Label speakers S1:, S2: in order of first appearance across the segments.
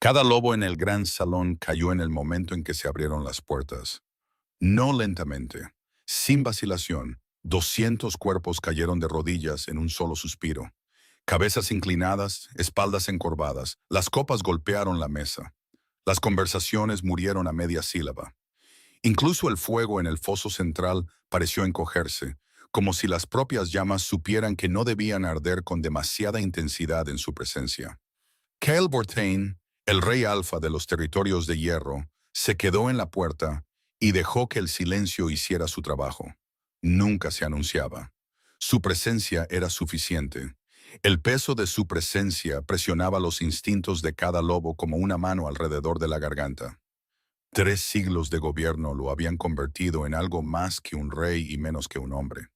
S1: Cada lobo en el gran salón cayó en el momento en que se abrieron las puertas. No lentamente, sin vacilación, 200 cuerpos cayeron de rodillas en un solo suspiro. Cabezas inclinadas, espaldas encorvadas, las copas golpearon la mesa. Las conversaciones murieron a media sílaba. Incluso el fuego en el foso central pareció encogerse, como si las propias llamas supieran que no debían arder con demasiada intensidad en su presencia. Kael Bortain, el rey alfa de los territorios de hierro, se quedó en la puerta y dejó que el silencio hiciera su trabajo. Nunca se anunciaba. Su presencia era suficiente. El peso de su presencia presionaba los instintos de cada lobo como una mano alrededor de la garganta. 3 siglos de gobierno lo habían convertido en algo más que un rey y menos que un hombre.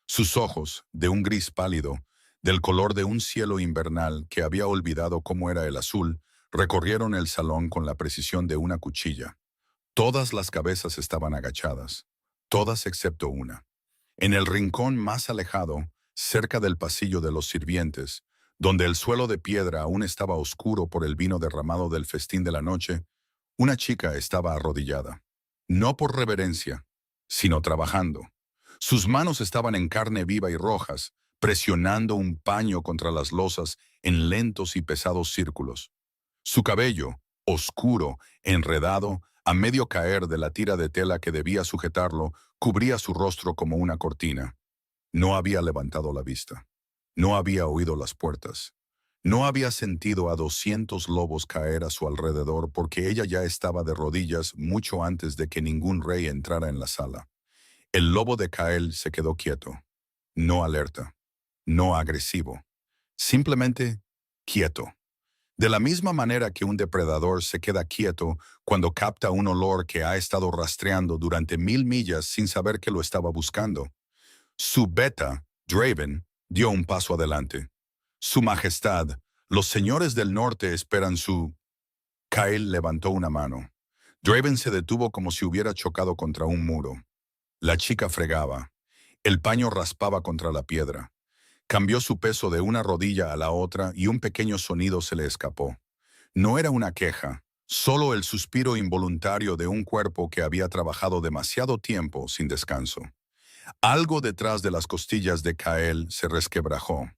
S1: Sus ojos, de un gris pálido, del color de un cielo invernal que había olvidado cómo era el azul, recorrieron el salón con la precisión de una cuchilla. Todas las cabezas estaban agachadas, todas excepto una. En el rincón más alejado, cerca del pasillo de los sirvientes, donde el suelo de piedra aún estaba oscuro por el vino derramado del festín de la noche, una chica estaba arrodillada. No por reverencia, sino trabajando. Sus manos estaban en carne viva y rojas, presionando un paño contra las losas en lentos y pesados círculos. Su cabello, oscuro, enredado, a medio caer de la tira de tela que debía sujetarlo, cubría su rostro como una cortina. No había levantado la vista. No había oído las puertas. No había sentido a 200 lobos caer a su alrededor porque ella ya estaba de rodillas mucho antes de que ningún rey entrara en la sala. El lobo de Kael se quedó quieto, no alerta, no agresivo, simplemente quieto. De la misma manera que un depredador se queda quieto cuando capta un olor que ha estado rastreando durante 1000 millas sin saber que lo estaba buscando. Su beta, Draven, dio un paso adelante. Su Majestad, los señores del norte esperan su... Kyle levantó una mano. Draven se detuvo como si hubiera chocado contra un muro. La chica fregaba. El paño raspaba contra la piedra. Cambió su peso de una rodilla a la otra y un pequeño sonido se le escapó. No era una queja, solo el suspiro involuntario de un cuerpo que había trabajado demasiado tiempo sin descanso. Algo detrás de las costillas de Kael se resquebrajó.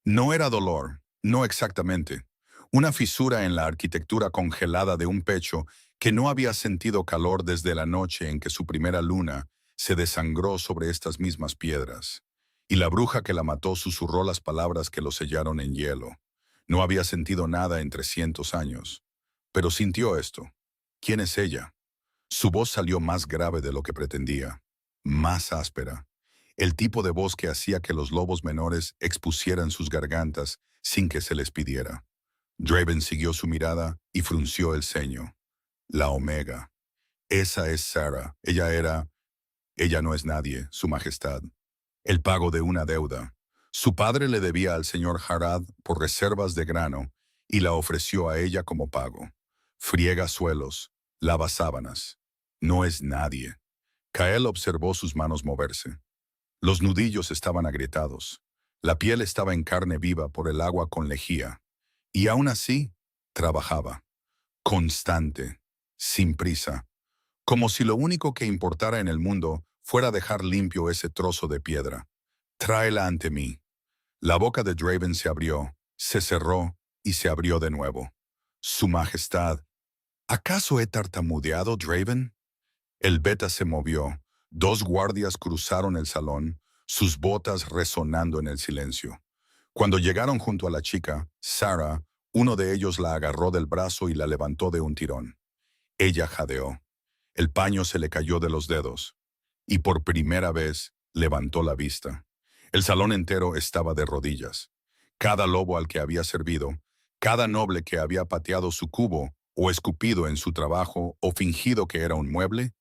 S1: No era dolor, no exactamente. Una fisura en la arquitectura congelada de un pecho que no había sentido calor desde la noche en que su primera luna se desangró sobre estas mismas piedras. Y la bruja que la mató susurró las palabras que lo sellaron en hielo. No había sentido nada en 300 años. Pero sintió esto. ¿Quién es ella? Su voz salió más grave de lo que pretendía, más áspera. El tipo de voz que hacía que los lobos menores expusieran sus gargantas sin que se les pidiera. Draven siguió su mirada y frunció el ceño. La Omega. Esa es Sarah. Ella no es nadie, Su Majestad. El pago de una deuda. Su padre le debía al señor Harad por reservas de grano y la ofreció a ella como pago. Friega suelos, lava sábanas. No es nadie. Kael observó sus manos moverse. Los nudillos estaban agrietados. La piel estaba en carne viva por el agua con lejía. Y aún así, trabajaba. Constante, sin prisa. Como si lo único que importara en el mundo fuera dejar limpio ese trozo de piedra. Tráela ante mí. La boca de Draven se abrió, se cerró y se abrió de nuevo. Su Majestad. ¿Acaso he tartamudeado, Draven? El beta se movió. 2 guardias cruzaron el salón, sus botas resonando en el silencio. Cuando llegaron junto a la chica, Sarah, uno de ellos la agarró del brazo y la levantó de un tirón. Ella jadeó. El paño se le cayó de los dedos. Y por primera vez levantó la vista. El salón entero estaba de rodillas. Cada lobo al que había servido, cada noble que había pateado su cubo o escupido en su trabajo o fingido que era un mueble,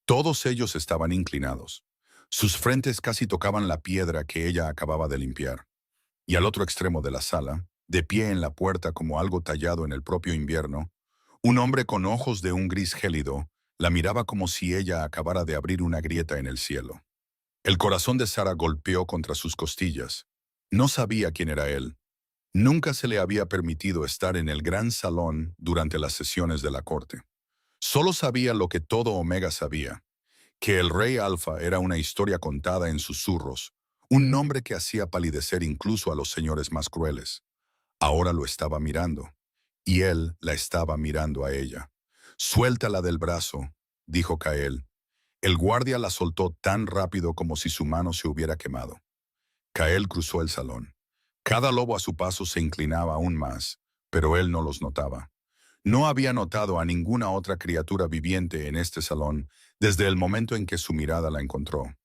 S1: todos ellos estaban inclinados. Sus frentes casi tocaban la piedra que ella acababa de limpiar. Y al otro extremo de la sala, de pie en la puerta como algo tallado en el propio invierno, un hombre con ojos de un gris gélido la miraba como si ella acabara de abrir una grieta en el cielo. El corazón de Sarah golpeó contra sus costillas. No sabía quién era él. Nunca se le había permitido estar en el gran salón durante las sesiones de la corte. Solo sabía lo que todo Omega sabía, que el rey Alfa era una historia contada en susurros, un nombre que hacía palidecer incluso a los señores más crueles. Ahora lo estaba mirando, y él la estaba mirando a ella. «Suéltala del brazo», dijo Kael. El guardia la soltó tan rápido como si su mano se hubiera quemado. Kael cruzó el salón. Cada lobo a su paso se inclinaba aún más, pero él no los notaba. No había notado a ninguna otra criatura viviente en este salón desde el momento en que su mirada la encontró.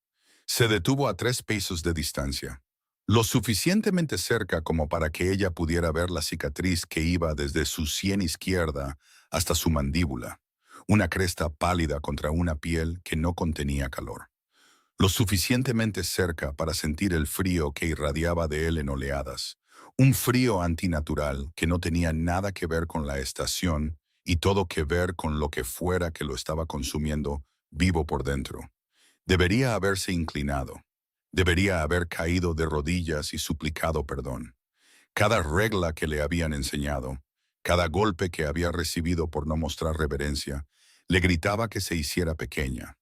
S1: Se detuvo a 3 pasos de distancia, lo suficientemente cerca como para que ella pudiera ver la cicatriz que iba desde su sien izquierda hasta su mandíbula, una cresta pálida contra una piel que no contenía calor. Lo suficientemente cerca para sentir el frío que irradiaba de él en oleadas, un frío antinatural que no tenía nada que ver con la estación y todo que ver con lo que fuera que lo estaba consumiendo vivo por dentro. Debería haberse inclinado. Debería haber caído de rodillas y suplicado perdón. Cada regla que le habían enseñado, cada golpe que había recibido por no mostrar reverencia, le gritaba que se hiciera pequeña.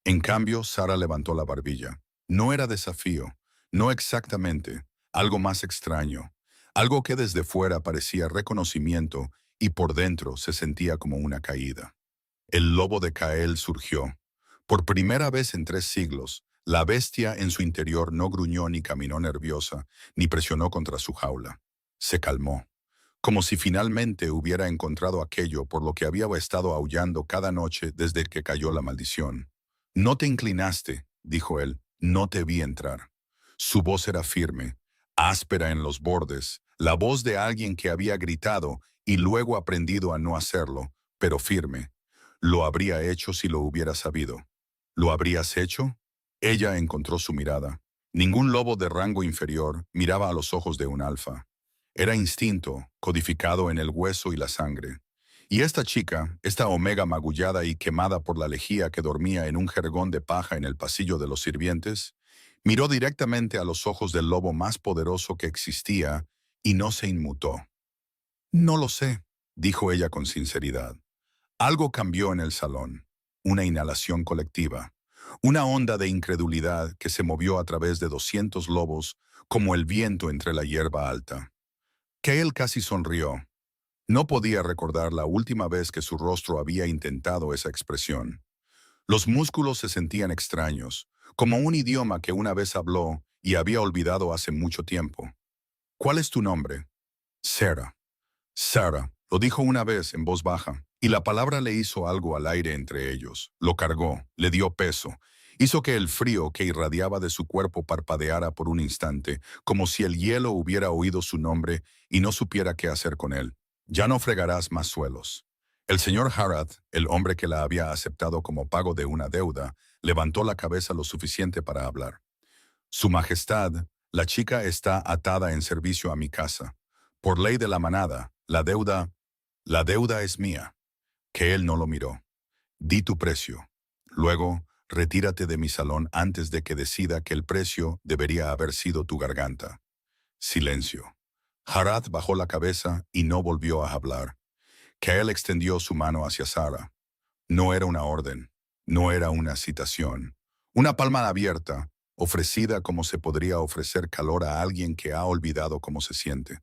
S1: En cambio, Sara levantó la barbilla. No era desafío, no exactamente, algo más extraño, algo que desde fuera parecía reconocimiento y por dentro se sentía como una caída. El lobo de Kael surgió. Por primera vez en 3 siglos, la bestia en su interior no gruñó ni caminó nerviosa, ni presionó contra su jaula. Se calmó, como si finalmente hubiera encontrado aquello por lo que había estado aullando cada noche desde que cayó la maldición. «No te inclinaste», dijo él, «no te vi entrar». Su voz era firme, áspera en los bordes, la voz de alguien que había gritado y luego aprendido a no hacerlo, pero firme. Lo habría hecho si lo hubiera sabido. ¿Lo habrías hecho? Ella encontró su mirada. Ningún lobo de rango inferior miraba a los ojos de un alfa. Era instinto, codificado en el hueso y la sangre. Y esta chica, esta Omega magullada y quemada por la lejía que dormía en un jergón de paja en el pasillo de los sirvientes, miró directamente a los ojos del lobo más poderoso que existía y no se inmutó. «No lo sé», dijo ella con sinceridad. Algo cambió en el salón, una inhalación colectiva, una onda de incredulidad que se movió a través de 200 lobos como el viento entre la hierba alta. Que él casi sonrió. No podía recordar la última vez que su rostro había intentado esa expresión. Los músculos se sentían extraños, como un idioma que una vez habló y había olvidado hace mucho tiempo. «¿Cuál es tu nombre?» «Sarah». «Sarah», lo dijo una vez en voz baja, y la palabra le hizo algo al aire entre ellos. Lo cargó, le dio peso, hizo que el frío que irradiaba de su cuerpo parpadeara por un instante, como si el hielo hubiera oído su nombre y no supiera qué hacer con él. «Ya no fregarás más suelos». El señor Harad, el hombre que la había aceptado como pago de una deuda, levantó la cabeza lo suficiente para hablar. «Su Majestad, la chica está atada en servicio a mi casa. Por ley de la manada, la deuda es mía». Que él no lo miró. «Di tu precio. Luego, retírate de mi salón antes de que decida que el precio debería haber sido tu garganta». Silencio. Harad bajó la cabeza y no volvió a hablar. Que él extendió su mano hacia Sara. No era una orden, no era una citación. Una palma abierta, ofrecida como se podría ofrecer calor a alguien que ha olvidado cómo se siente.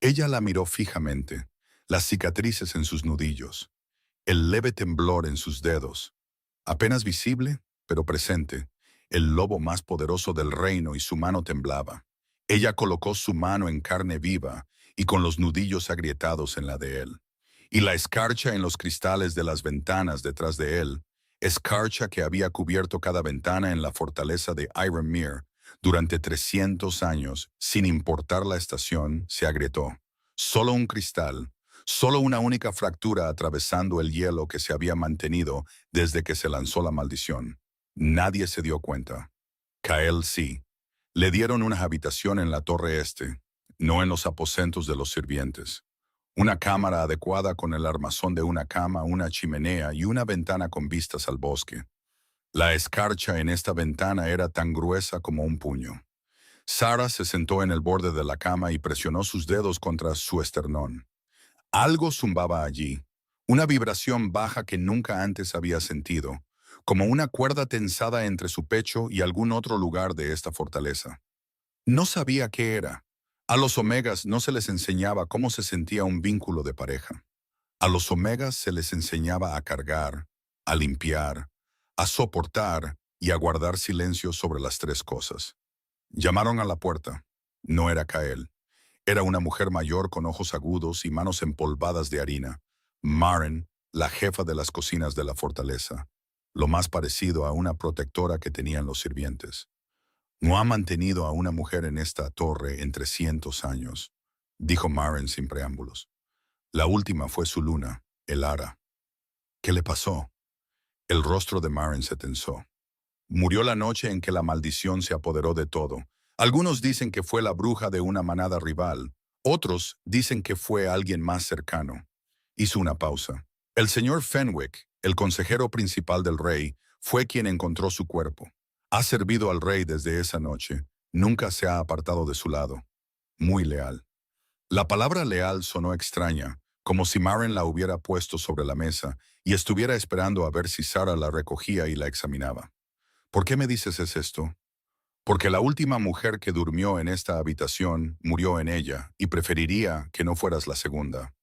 S1: Ella la miró fijamente, las cicatrices en sus nudillos, el leve temblor en sus dedos, apenas visible, pero presente, el lobo más poderoso del reino y su mano temblaba. Ella colocó su mano en carne viva y con los nudillos agrietados en la de él. Y la escarcha en los cristales de las ventanas detrás de él, escarcha que había cubierto cada ventana en la fortaleza de Ironmere durante 300 años, sin importar la estación, se agrietó. Solo un cristal, solo una única fractura atravesando el hielo que se había mantenido desde que se lanzó la maldición. Nadie se dio cuenta. Kael sí. Le dieron una habitación en la torre este, no en los aposentos de los sirvientes. Una cámara adecuada con el armazón de una cama, una chimenea y una ventana con vistas al bosque. La escarcha en esta ventana era tan gruesa como un puño. Sarah se sentó en el borde de la cama y presionó sus dedos contra su esternón. Algo zumbaba allí, una vibración baja que nunca antes había sentido, como una cuerda tensada entre su pecho y algún otro lugar de esta fortaleza. No sabía qué era. A los omegas no se les enseñaba cómo se sentía un vínculo de pareja. A los omegas se les enseñaba a cargar, a limpiar, a soportar y a guardar silencio sobre las tres cosas. Llamaron a la puerta. No era Kael. Era una mujer mayor con ojos agudos y manos empolvadas de harina. Maren, la jefa de las cocinas de la fortaleza. Lo más parecido a una protectora que tenían los sirvientes. No ha mantenido a una mujer en esta torre en 300 años, dijo Maren sin preámbulos. La última fue su luna, Elara. ¿Qué le pasó? El rostro de Maren se tensó. Murió la noche en que la maldición se apoderó de todo. Algunos dicen que fue la bruja de una manada rival. Otros dicen que fue alguien más cercano. Hizo una pausa. El señor Fenwick, el consejero principal del rey, fue quien encontró su cuerpo. Ha servido al rey desde esa noche. Nunca se ha apartado de su lado. Muy leal. La palabra leal sonó extraña, como si Maren la hubiera puesto sobre la mesa y estuviera esperando a ver si Sarah la recogía y la examinaba. ¿Por qué me dices es esto? Porque la última mujer que durmió en esta habitación murió en ella y preferiría que no fueras la segunda.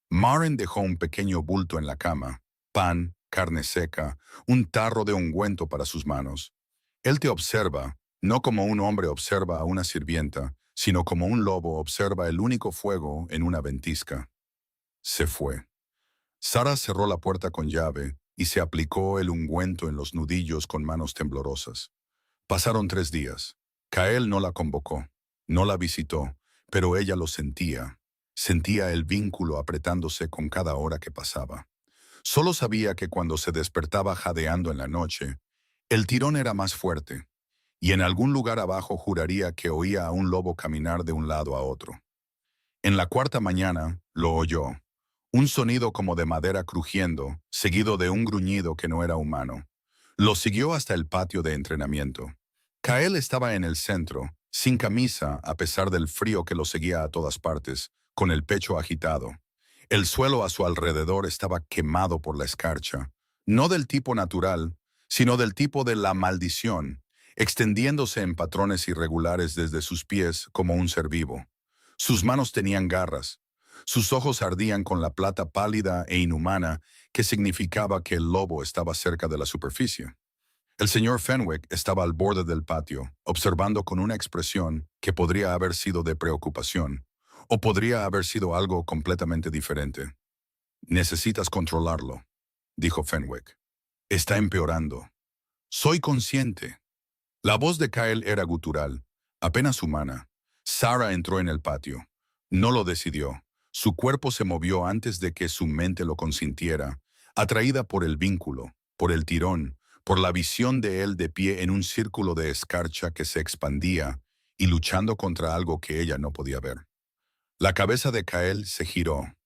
S1: Maren dejó un pequeño bulto en la cama, pan, carne seca, un tarro de ungüento para sus manos. Él te observa, no como un hombre observa a una sirvienta, sino como un lobo observa el único fuego en una ventisca. Se fue. Sarah cerró la puerta con llave y se aplicó el ungüento en los nudillos con manos temblorosas. Pasaron 3 días. Kael no la convocó, no la visitó, pero ella lo sentía. Sentía el vínculo apretándose con cada hora que pasaba. Solo sabía que cuando se despertaba jadeando en la noche, el tirón era más fuerte, y en algún lugar abajo juraría que oía a un lobo caminar de un lado a otro. En la cuarta mañana lo oyó, un sonido como de madera crujiendo, seguido de un gruñido que no era humano. Lo siguió hasta el patio de entrenamiento. Kael estaba en el centro, sin camisa a pesar del frío que lo seguía a todas partes, con el pecho agitado. El suelo a su alrededor estaba quemado por la escarcha, no del tipo natural, sino del tipo de la maldición, extendiéndose en patrones irregulares desde sus pies como un ser vivo. Sus manos tenían garras, sus ojos ardían con la plata pálida e inhumana que significaba que el lobo estaba cerca de la superficie. El señor Fenwick estaba al borde del patio, observando con una expresión que podría haber sido de preocupación, o podría haber sido algo completamente diferente. Necesitas controlarlo, dijo Fenwick. Está empeorando. Soy consciente. La voz de Kyle era gutural, apenas humana. Sarah entró en el patio. No lo decidió. Su cuerpo se movió antes de que su mente lo consintiera, atraída por el vínculo, por el tirón, por la visión de él de pie en un círculo de escarcha que se expandía y luchando contra algo que ella no podía ver. La cabeza de Kael se giró.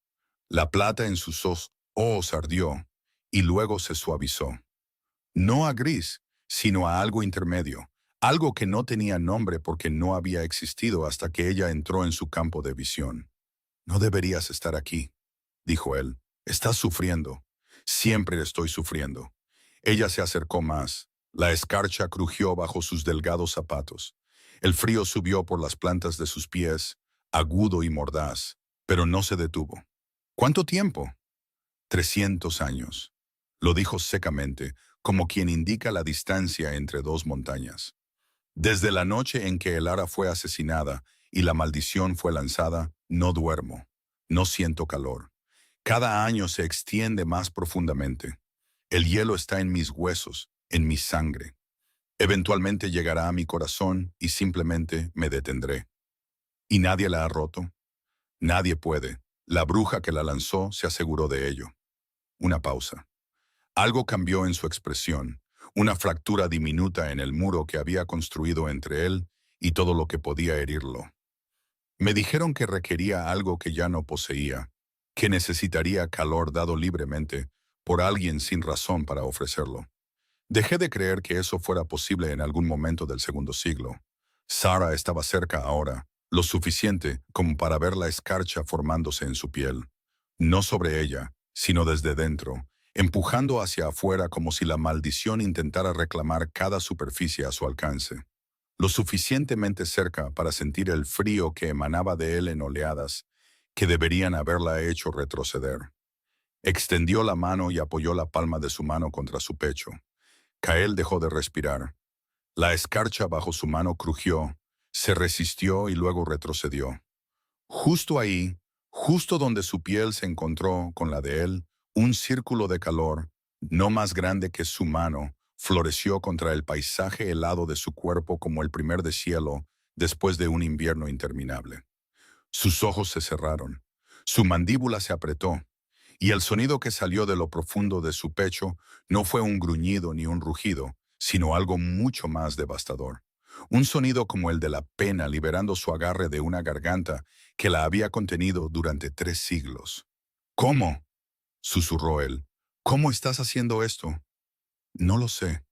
S1: La plata en sus ojos ardió y luego se suavizó. No a gris, sino a algo intermedio, algo que no tenía nombre porque no había existido hasta que ella entró en su campo de visión. No deberías estar aquí, dijo él. Estás sufriendo. Siempre estoy sufriendo. Ella se acercó más. La escarcha crujió bajo sus delgados zapatos. El frío subió por las plantas de sus pies, agudo y mordaz, pero no se detuvo. ¿Cuánto tiempo? 300 años. Lo dijo secamente, como quien indica la distancia entre dos montañas. Desde la noche en que Elara fue asesinada y la maldición fue lanzada, no duermo, no siento calor. Cada año se extiende más profundamente. El hielo está en mis huesos, en mi sangre. Eventualmente llegará a mi corazón y simplemente me detendré. ¿Y nadie la ha roto? Nadie puede. La bruja que la lanzó se aseguró de ello. Una pausa. Algo cambió en su expresión, una fractura diminuta en el muro que había construido entre él y todo lo que podía herirlo. Me dijeron que requería algo que ya no poseía, que necesitaría calor dado libremente por alguien sin razón para ofrecerlo. Dejé de creer que eso fuera posible en algún momento del segundo siglo. Sarah estaba cerca ahora, lo suficiente como para ver la escarcha formándose en su piel. No sobre ella, sino desde dentro, empujando hacia afuera como si la maldición intentara reclamar cada superficie a su alcance. Lo suficientemente cerca para sentir el frío que emanaba de él en oleadas, que deberían haberla hecho retroceder. Extendió la mano y apoyó la palma de su mano contra su pecho. Kael dejó de respirar. La escarcha bajo su mano crujió, se resistió y luego retrocedió. Justo ahí, justo donde su piel se encontró con la de él, un círculo de calor, no más grande que su mano, floreció contra el paisaje helado de su cuerpo como el primer deshielo después de un invierno interminable. Sus ojos se cerraron, su mandíbula se apretó, y el sonido que salió de lo profundo de su pecho no fue un gruñido ni un rugido, sino algo mucho más devastador. Un sonido como el de la pena liberando su agarre de una garganta que la había contenido durante 3 siglos. ¿Cómo?, susurró él. ¿Cómo estás haciendo esto? No lo sé.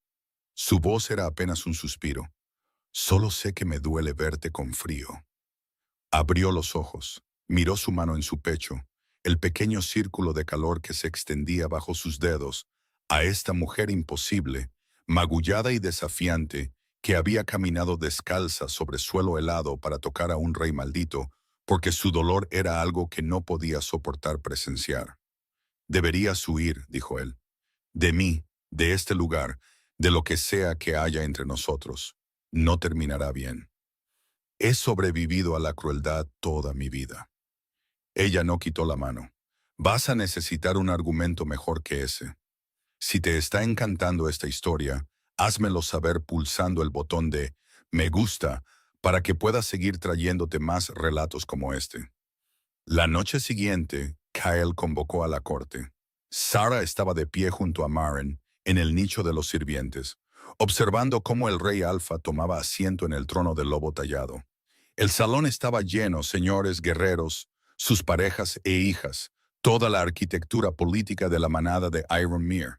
S1: Su voz era apenas un suspiro. Solo sé que me duele verte con frío. Abrió los ojos, miró su mano en su pecho, el pequeño círculo de calor que se extendía bajo sus dedos, a esta mujer imposible, magullada y desafiante, que había caminado descalza sobre suelo helado para tocar a un rey maldito, porque su dolor era algo que no podía soportar presenciar. Deberías huir, dijo él, de mí, de este lugar, de lo que sea que haya entre nosotros. No terminará bien. He sobrevivido a la crueldad toda mi vida. Ella no quitó la mano. Vas a necesitar un argumento mejor que ese. Si te está encantando esta historia, házmelo saber pulsando el botón de me gusta para que pueda seguir trayéndote más relatos como este. La noche siguiente, Kyle convocó a la corte. Sarah estaba de pie junto a Maren, en el nicho de los sirvientes, observando cómo el rey Alfa tomaba asiento en el trono del lobo tallado. El salón estaba lleno, señores guerreros, sus parejas e hijas, toda la arquitectura política de la manada de Ironmere.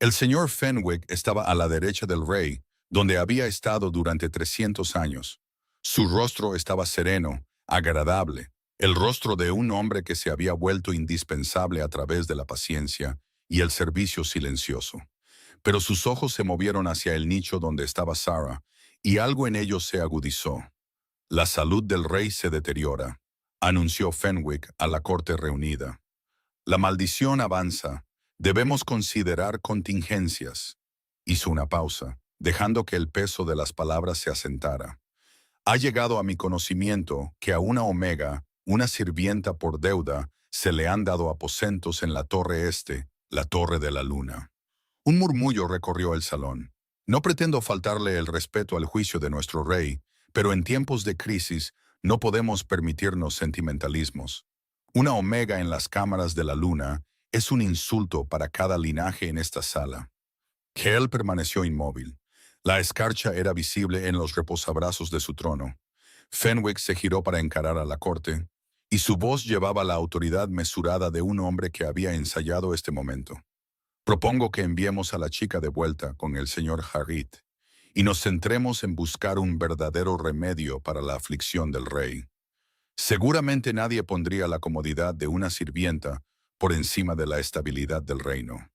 S1: El señor Fenwick estaba a la derecha del rey, donde había estado durante 300 años. Su rostro estaba sereno, agradable, el rostro de un hombre que se había vuelto indispensable a través de la paciencia y el servicio silencioso. Pero sus ojos se movieron hacia el nicho donde estaba Sarah, y algo en ellos se agudizó. La salud del rey se deteriora, anunció Fenwick a la corte reunida. La maldición avanza. Debemos considerar contingencias. Hizo una pausa, dejando que el peso de las palabras se asentara. Ha llegado a mi conocimiento que a una Omega, una sirvienta por deuda, se le han dado aposentos en la torre este, la torre de la luna. Un murmullo recorrió el salón. No pretendo faltarle el respeto al juicio de nuestro rey, pero en tiempos de crisis no podemos permitirnos sentimentalismos. Una omega en las cámaras de la luna es un insulto para cada linaje en esta sala. Kell permaneció inmóvil. La escarcha era visible en los reposabrazos de su trono. Fenwick se giró para encarar a la corte, y su voz llevaba la autoridad mesurada de un hombre que había ensayado este momento. Propongo que enviemos a la chica de vuelta con el señor Harrit y nos centremos en buscar un verdadero remedio para la aflicción del rey. Seguramente nadie pondría la comodidad de una sirvienta por encima de la estabilidad del reino.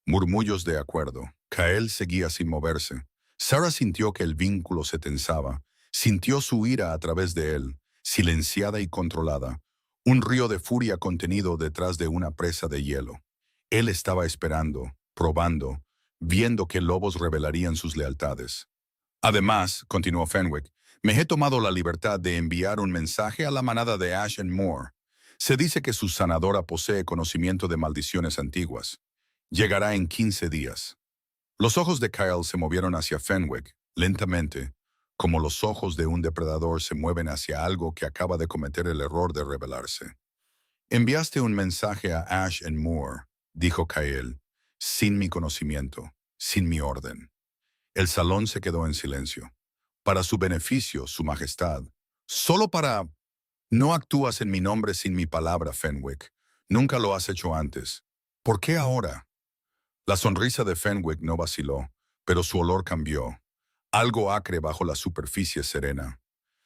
S1: Murmullos de acuerdo. Kael seguía sin moverse. Sarah sintió que el vínculo se tensaba, sintió su ira a través de él, silenciada y controlada, un río de furia contenido detrás de una presa de hielo. Él estaba esperando, probando, viendo que lobos revelarían sus lealtades. Además, continuó Fenwick, me he tomado la libertad de enviar un mensaje a la manada de Ash and Moore. Se dice que su sanadora posee conocimiento de maldiciones antiguas. Llegará en 15 días. Los ojos de Kyle se movieron hacia Fenwick, lentamente, como los ojos de un depredador se mueven hacia algo que acaba de cometer el error de rebelarse. Enviaste un mensaje a Ash and Moore, dijo Kyle, sin mi conocimiento, sin mi orden. El salón se quedó en silencio. Para su beneficio, su majestad. Solo para... No actúas en mi nombre sin mi palabra, Fenwick. Nunca lo has hecho antes. ¿Por qué ahora? La sonrisa de Fenwick no vaciló, pero su olor cambió. algo acre bajo la superficie serena.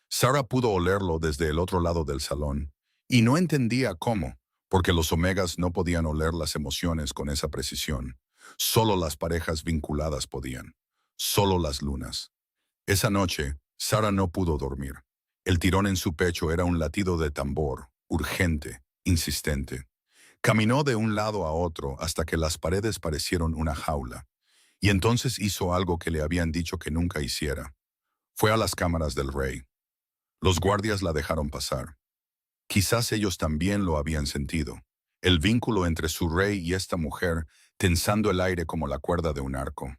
S1: Sarah pudo olerlo desde el otro lado del salón, y no entendía cómo, porque los omegas no podían oler las emociones con esa precisión. Solo las parejas vinculadas podían. Solo las lunas. Esa noche, Sarah no pudo dormir. El tirón en su pecho era un latido de tambor, urgente, insistente. Caminó de un lado a otro hasta que las paredes parecieron una jaula, y entonces hizo algo que le habían dicho que nunca hiciera. Fue a las cámaras del rey. Los guardias la dejaron pasar. Quizás ellos también lo habían sentido. El vínculo entre su rey y esta mujer, tensando el aire como la cuerda de un arco.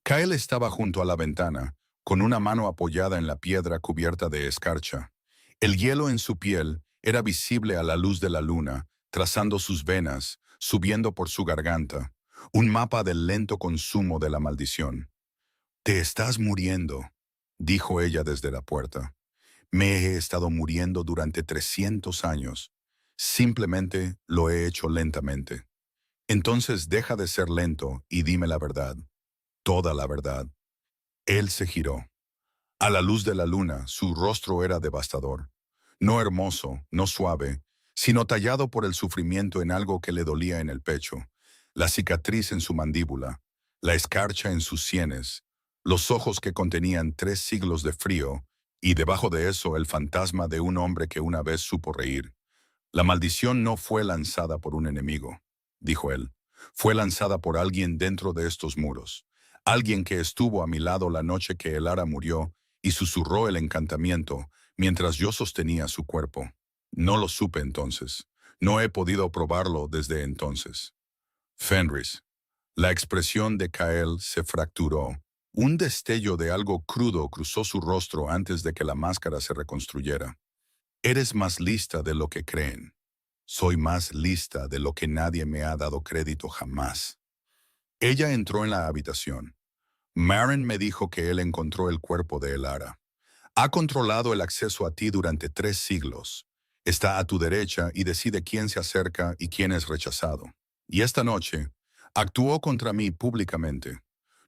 S1: Kyle estaba junto a la ventana, con una mano apoyada en la piedra cubierta de escarcha. El hielo en su piel era visible a la luz de la luna, trazando sus venas, subiendo por su garganta, un mapa del lento consumo de la maldición. «Te estás muriendo», dijo ella desde la puerta. «Me he estado muriendo durante 300 años. Simplemente lo he hecho lentamente. Entonces deja de ser lento y dime la verdad, toda la verdad». Él se giró. A la luz de la luna, su rostro era devastador. No hermoso, no suave, sino tallado por el sufrimiento en algo que le dolía en el pecho, la cicatriz en su mandíbula, la escarcha en sus sienes, los ojos que contenían 3 siglos de frío, y debajo de eso el fantasma de un hombre que una vez supo reír. «La maldición no fue lanzada por un enemigo», dijo él. «Fue lanzada por alguien dentro de estos muros. Alguien que estuvo a mi lado la noche que Elara murió y susurró el encantamiento mientras yo sostenía su cuerpo. No lo supe entonces. No he podido probarlo desde entonces». Fenris. La expresión de Kael se fracturó. Un destello de algo crudo cruzó su rostro antes de que la máscara se reconstruyera. «Eres más lista de lo que creen. Soy más lista de lo que nadie me ha dado crédito jamás». Ella entró en la habitación. «Maren me dijo que él encontró el cuerpo de Elara. Ha controlado el acceso a ti durante 3 siglos. Está a tu derecha y decide quién se acerca y quién es rechazado. Y esta noche actuó contra mí públicamente.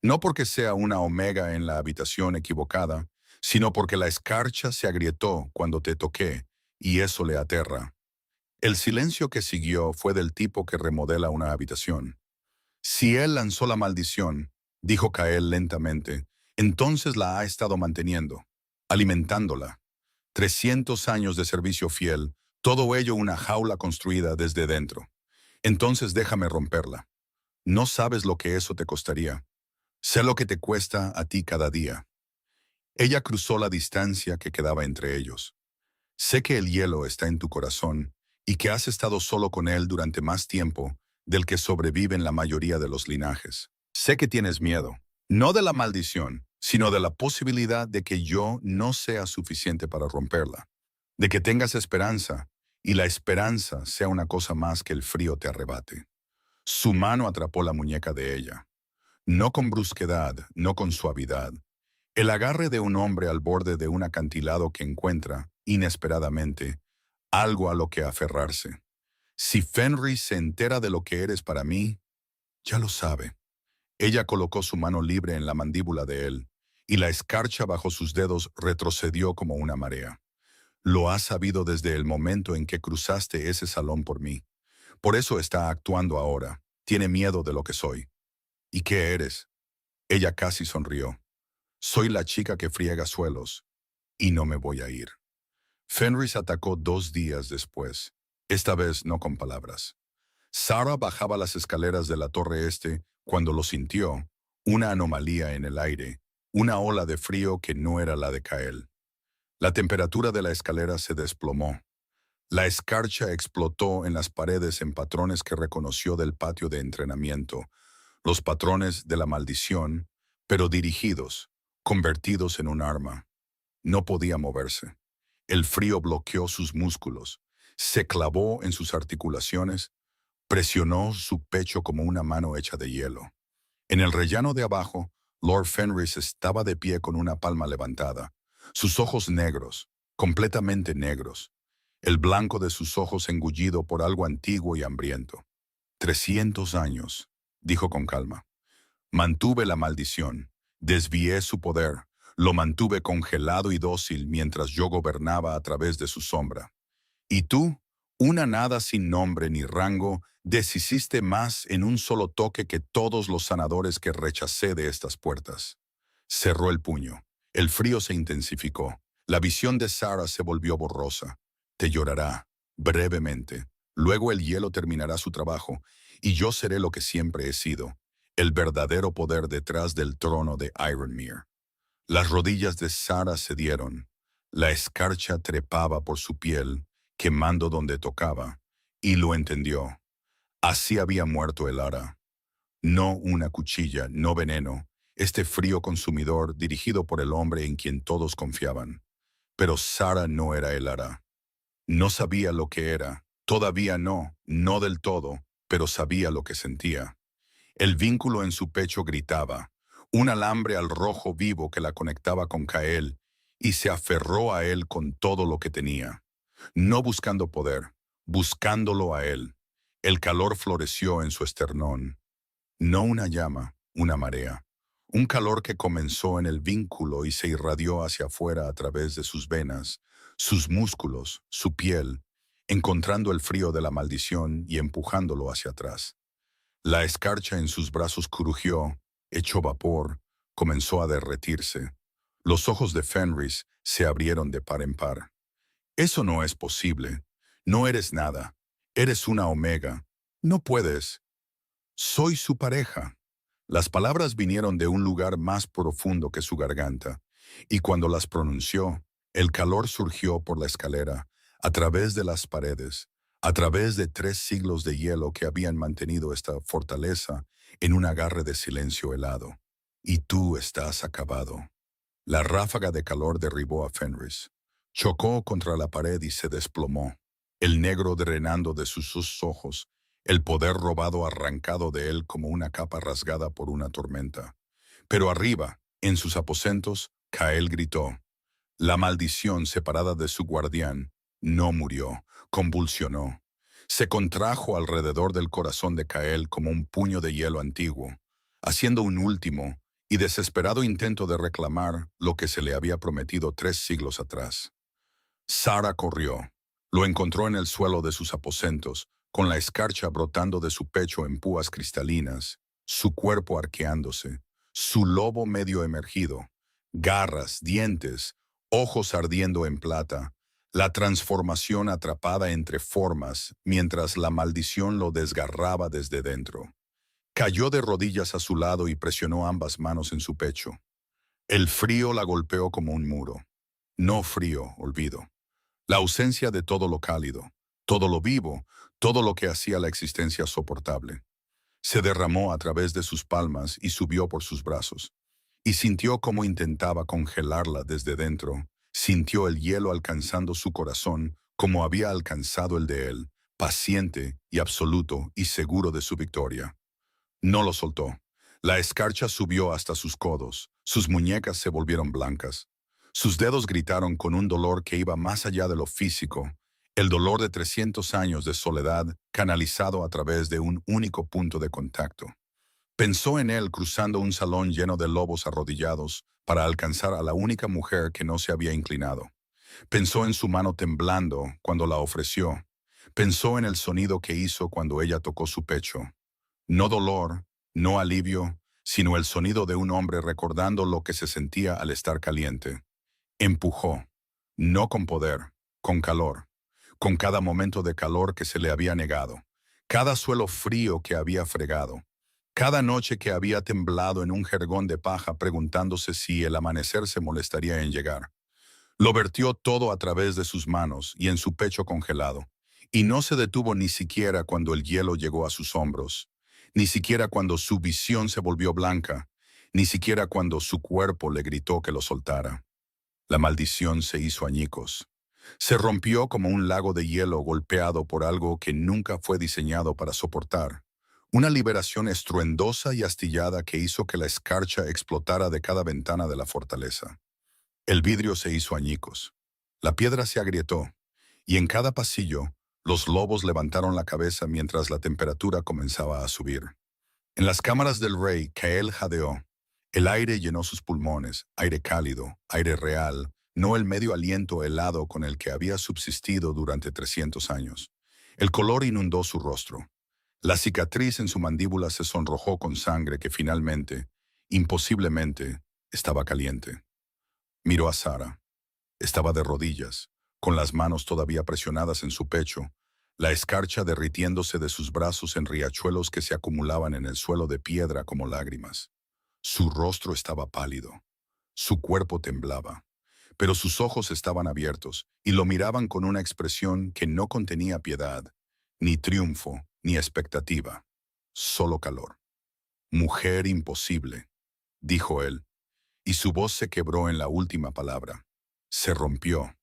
S1: No porque sea una omega en la habitación equivocada, sino porque la escarcha se agrietó cuando te toqué, y eso le aterra». El silencio que siguió fue del tipo que remodela una habitación. «Si él lanzó la maldición», dijo Kael lentamente, «entonces la ha estado manteniendo, alimentándola. 300 años de servicio fiel, todo ello una jaula construida desde dentro. Entonces déjame romperla. No sabes lo que eso te costaría. Sé lo que te cuesta a ti cada día». Ella cruzó la distancia que quedaba entre ellos. «Sé que el hielo está en tu corazón y que has estado solo con él durante más tiempo del que sobreviven la mayoría de los linajes. Sé que tienes miedo, no de la maldición, sino de la posibilidad de que yo no sea suficiente para romperla, de que tengas esperanza y la esperanza sea una cosa más que el frío te arrebate». Su mano atrapó la muñeca de ella. No con brusquedad, no con suavidad. El agarre de un hombre al borde de un acantilado que encuentra, inesperadamente, algo a lo que aferrarse. «Si Fenris se entera de lo que eres para mí, ya lo sabe». Ella colocó su mano libre en la mandíbula de él, y la escarcha bajo sus dedos retrocedió como una marea. «Lo has sabido desde el momento en que cruzaste ese salón por mí. Por eso está actuando ahora. Tiene miedo de lo que soy». «¿Y qué eres?». Ella casi sonrió. «Soy la chica que friega suelos, y no me voy a ir». Fenris atacó 2 días después, esta vez no con palabras. Sarah bajaba las escaleras de la torre este cuando lo sintió, una anomalía en el aire, una ola de frío que no era la de Kael. La temperatura de la escalera se desplomó. La escarcha explotó en las paredes en patrones que reconoció del patio de entrenamiento, los patrones de la maldición, pero dirigidos, convertidos en un arma. No podía moverse. El frío bloqueó sus músculos, se clavó en sus articulaciones, presionó su pecho como una mano hecha de hielo. En el rellano de abajo, Lord Fenris estaba de pie con una palma levantada, sus ojos negros, completamente negros, el blanco de sus ojos engullido por algo antiguo y hambriento. 300 años, dijo con calma. Mantuve la maldición, desvié su poder, Lo mantuve congelado y dócil mientras yo gobernaba a través de su sombra. Y tú, una nada sin nombre ni rango, deshiciste más en un solo toque que todos los sanadores que rechacé de estas puertas. Cerró el puño. El frío se intensificó. La visión de Sarah se volvió borrosa. Te llorará, brevemente. Luego el hielo terminará su trabajo, y yo seré lo que siempre he sido, el verdadero poder detrás del trono de Ironmere. Las rodillas de Sarah cedieron. La escarcha trepaba por su piel, quemando donde tocaba, y lo entendió. Así había muerto el ara. No una cuchilla, no veneno, este frío consumidor dirigido por el hombre en quien todos confiaban. Pero Sarah no era el ara. No sabía lo que era, todavía no, no del todo, pero sabía lo que sentía. El vínculo en su pecho gritaba, un alambre al rojo vivo que la conectaba con Kael, y se aferró a él con todo lo que tenía. No buscando poder, buscándolo a él. El calor floreció en su esternón. No una llama, una marea. Un calor que comenzó en el vínculo y se irradió hacia afuera a través de sus venas, sus músculos, su piel, encontrando el frío de la maldición y empujándolo hacia atrás. La escarcha en sus brazos crujió, echó vapor, comenzó a derretirse. Los ojos de Fenris se abrieron de par en par. Eso no es posible. No eres nada. Eres una omega. No puedes. Soy su pareja. Las palabras vinieron de un lugar más profundo que su garganta, y cuando las pronunció, el calor surgió por la escalera, a través de las paredes, a través de 3 siglos de hielo que habían mantenido esta fortaleza en un agarre de silencio helado. Y tú estás acabado. La ráfaga de calor derribó a Fenris. Chocó contra la pared y se desplomó, el negro drenando de sus ojos, el poder robado arrancado de él como una capa rasgada por una tormenta. Pero arriba, en sus aposentos, Kael gritó. La maldición separada de su guardián no murió, convulsionó. Se contrajo alrededor del corazón de Kael como un puño de hielo antiguo, haciendo un último y desesperado intento de reclamar lo que se le había prometido 3 siglos atrás. Sarah corrió. Lo encontró en el suelo de sus aposentos, con la escarcha brotando de su pecho en púas cristalinas, su cuerpo arqueándose, su lobo medio emergido, garras, dientes, ojos ardiendo en plata, la transformación atrapada entre formas mientras la maldición lo desgarraba desde dentro. Cayó de rodillas a su lado y presionó ambas manos en su pecho. El frío la golpeó como un muro. No frío, olvido. La ausencia de todo lo cálido, todo lo vivo, todo lo que hacía la existencia soportable. Se derramó a través de sus palmas y subió por sus brazos. Y sintió cómo intentaba congelarla desde dentro. Sintió el hielo alcanzando su corazón como había alcanzado el de él, paciente y absoluto y seguro de su victoria. No lo soltó. La escarcha subió hasta sus codos. Sus muñecas se volvieron blancas. Sus dedos gritaron con un dolor que iba más allá de lo físico, el dolor de 300 años de soledad canalizado a través de un único punto de contacto. Pensó en él cruzando un salón lleno de lobos arrodillados para alcanzar a la única mujer que no se había inclinado. Pensó en su mano temblando cuando la ofreció. Pensó en el sonido que hizo cuando ella tocó su pecho. No dolor, no alivio, sino el sonido de un hombre recordando lo que se sentía al estar caliente. Empujó, no con poder, con calor, con cada momento de calor que se le había negado, cada suelo frío que había fregado, cada noche que había temblado en un jergón de paja preguntándose si el amanecer se molestaría en llegar. Lo vertió todo a través de sus manos y en su pecho congelado, y no se detuvo ni siquiera cuando el hielo llegó a sus hombros, ni siquiera cuando su visión se volvió blanca, ni siquiera cuando su cuerpo le gritó que lo soltara. La maldición se hizo añicos. Se rompió como un lago de hielo golpeado por algo que nunca fue diseñado para soportar. Una liberación estruendosa y astillada que hizo que la escarcha explotara de cada ventana de la fortaleza. El vidrio se hizo añicos. La piedra se agrietó, y en cada pasillo, los lobos levantaron la cabeza mientras la temperatura comenzaba a subir. En las cámaras del rey, Kael jadeó. El aire llenó sus pulmones, aire cálido, aire real, no el medio aliento helado con el que había subsistido durante 300 años. El color inundó su rostro. La cicatriz en su mandíbula se sonrojó con sangre que finalmente, imposiblemente, estaba caliente. Miró a Sara. Estaba de rodillas, con las manos todavía presionadas en su pecho, la escarcha derritiéndose de sus brazos en riachuelos que se acumulaban en el suelo de piedra como lágrimas. Su rostro estaba pálido. Su cuerpo temblaba. Pero sus ojos estaban abiertos y lo miraban con una expresión que no contenía piedad, ni triunfo, ni expectativa. Solo calor. Mujer imposible, dijo él, y su voz se quebró en la última palabra. Se rompió.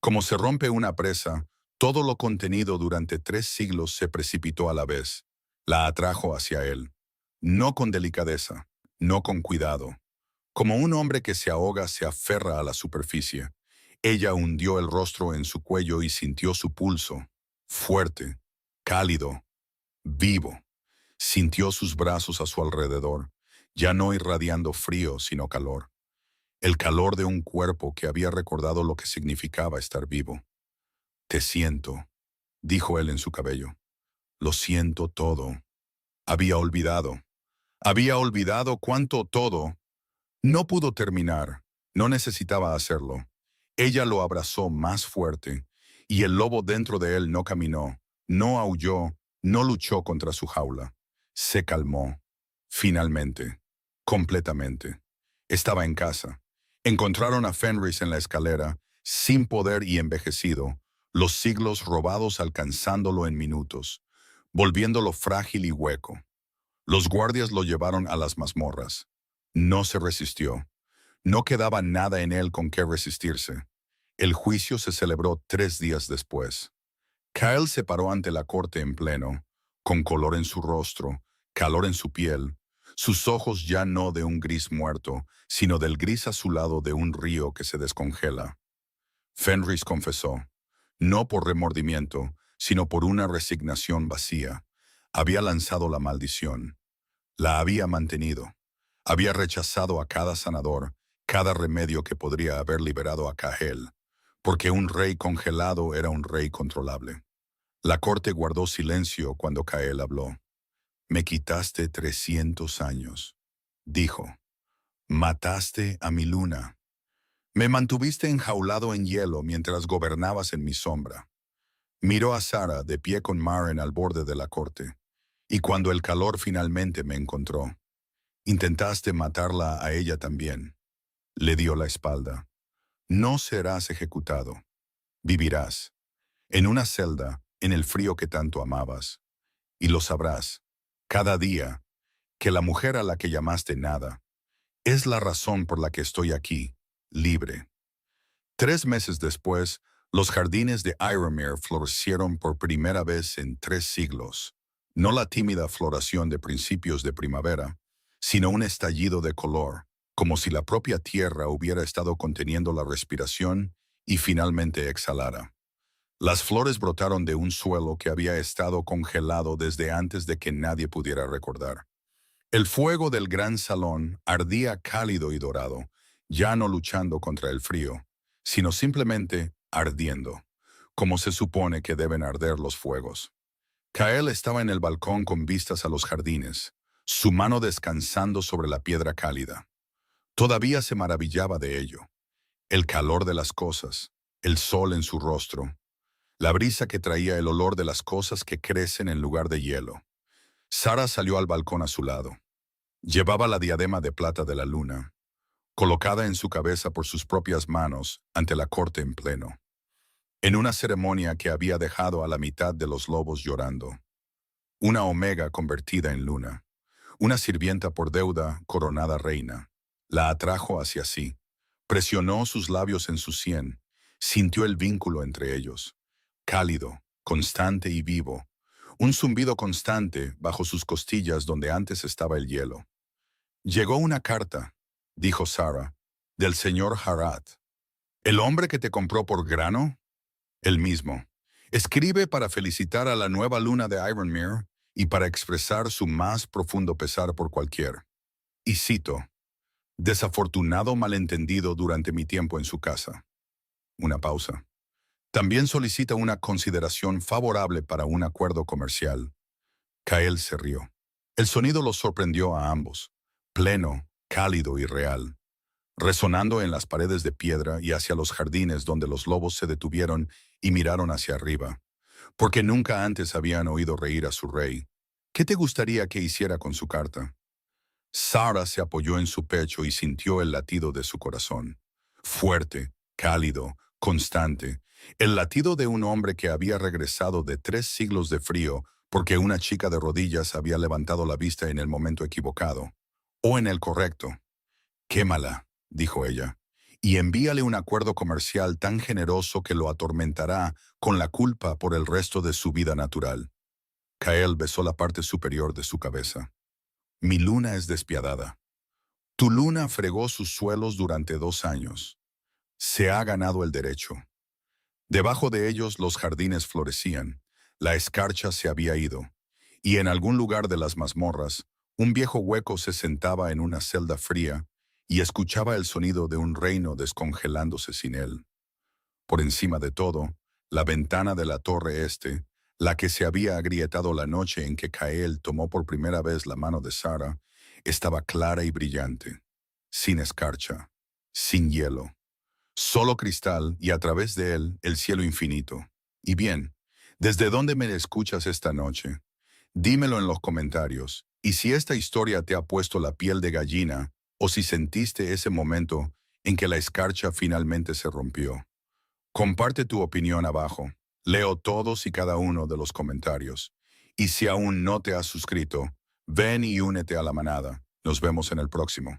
S1: Como se rompe una presa, todo lo contenido durante 3 siglos se precipitó a la vez. La atrajo hacia él. No con delicadeza, no con cuidado. Como un hombre que se ahoga se aferra a la superficie. Ella hundió el rostro en su cuello y sintió su pulso. Fuerte, cálido, vivo. Sintió sus brazos a su alrededor, ya no irradiando frío, sino calor. El calor de un cuerpo que había recordado lo que significaba estar vivo. Te siento, dijo él en su cabello. Lo siento todo. Había olvidado. Había olvidado cuánto todo. No pudo terminar. No necesitaba hacerlo. Ella lo abrazó más fuerte, y el lobo dentro de él no caminó, no aulló, no luchó contra su jaula. Se calmó. Finalmente. Completamente. Estaba en casa. Encontraron a Fenris en la escalera, sin poder y envejecido, los siglos robados alcanzándolo en minutos, volviéndolo frágil y hueco. Los guardias lo llevaron a las mazmorras. No se resistió. No quedaba nada en él con qué resistirse. El juicio se celebró 3 días después. Kyle se paró ante la corte en pleno, con color en su rostro, calor en su piel, sus ojos ya no de un gris muerto, sino del gris azulado de un río que se descongela. Fenris confesó, no por remordimiento, sino por una resignación vacía. Había lanzado la maldición. La había mantenido. Había rechazado a cada sanador, cada remedio que podría haber liberado a Cahel, porque un rey congelado era un rey controlable. La corte guardó silencio cuando Cahel habló. Me quitaste 300 años, dijo. Mataste a mi luna. Me mantuviste enjaulado en hielo mientras gobernabas en mi sombra. Miró a Sara de pie con Maren al borde de la corte, y cuando el calor finalmente me encontró, intentaste matarla a ella también. Le dio la espalda. No serás ejecutado. Vivirás. En una celda, en el frío que tanto amabas. Y lo sabrás, cada día, que la mujer a la que llamaste nada, es la razón por la que estoy aquí, libre. 3 meses después, los jardines de Ironmere florecieron por primera vez en 3 siglos. No la tímida floración de principios de primavera, sino un estallido de color, como si la propia tierra hubiera estado conteniendo la respiración y finalmente exhalara. Las flores brotaron de un suelo que había estado congelado desde antes de que nadie pudiera recordar. El fuego del gran salón ardía cálido y dorado, ya no luchando contra el frío, sino simplemente ardiendo, como se supone que deben arder los fuegos. Kael estaba en el balcón con vistas a los jardines, su mano descansando sobre la piedra cálida. Todavía se maravillaba de ello. El calor de las cosas, el sol en su rostro, la brisa que traía el olor de las cosas que crecen en lugar de hielo. Sara salió al balcón a su lado. Llevaba la diadema de plata de la luna, colocada en su cabeza por sus propias manos ante la corte en pleno, en una ceremonia que había dejado a la mitad de los lobos llorando. Una omega convertida en luna, una sirvienta por deuda coronada reina, la atrajo hacia sí, presionó sus labios en su sien, sintió el vínculo entre ellos, cálido, constante y vivo, un zumbido constante bajo sus costillas donde antes estaba el hielo. Llegó una carta, dijo Sara, del señor Harat. ¿El hombre que te compró por grano? El mismo. Escribe para felicitar a la nueva luna de Ironmere y para expresar su más profundo pesar por cualquier. Y cito, Desafortunado malentendido durante mi tiempo en su casa. Una pausa. También solicita una consideración favorable para un acuerdo comercial. Kael se rió. El sonido los sorprendió a ambos, pleno, cálido y real, resonando en las paredes de piedra y hacia los jardines donde los lobos se detuvieron y miraron hacia arriba, porque nunca antes habían oído reír a su rey. ¿Qué te gustaría que hiciera con su carta? Sara se apoyó en su pecho y sintió el latido de su corazón. Fuerte, cálido, constante. El latido de un hombre que había regresado de 3 siglos de frío porque una chica de rodillas había levantado la vista en el momento equivocado. O en el correcto. Quémala, dijo ella, y envíale un acuerdo comercial tan generoso que lo atormentará con la culpa por el resto de su vida natural. Kael besó la parte superior de su cabeza. Mi luna es despiadada. Tu luna fregó sus suelos durante 2 años. Se ha ganado el derecho. Debajo de ellos los jardines florecían, la escarcha se había ido, y en algún lugar de las mazmorras, un viejo hueco se sentaba en una celda fría y escuchaba el sonido de un reino descongelándose sin él. Por encima de todo, la ventana de la torre este, la que se había agrietado la noche en que Kael tomó por primera vez la mano de Sara, estaba clara y brillante, sin escarcha, sin hielo. Solo cristal y a través de él el cielo infinito. Y bien, ¿desde dónde me escuchas esta noche? Dímelo en los comentarios. Y si esta historia te ha puesto la piel de gallina, o si sentiste ese momento en que la escarcha finalmente se rompió. Comparte tu opinión abajo. Leo todos y cada uno de los comentarios. Y si aún no te has suscrito, ven y únete a la manada. Nos vemos en el próximo.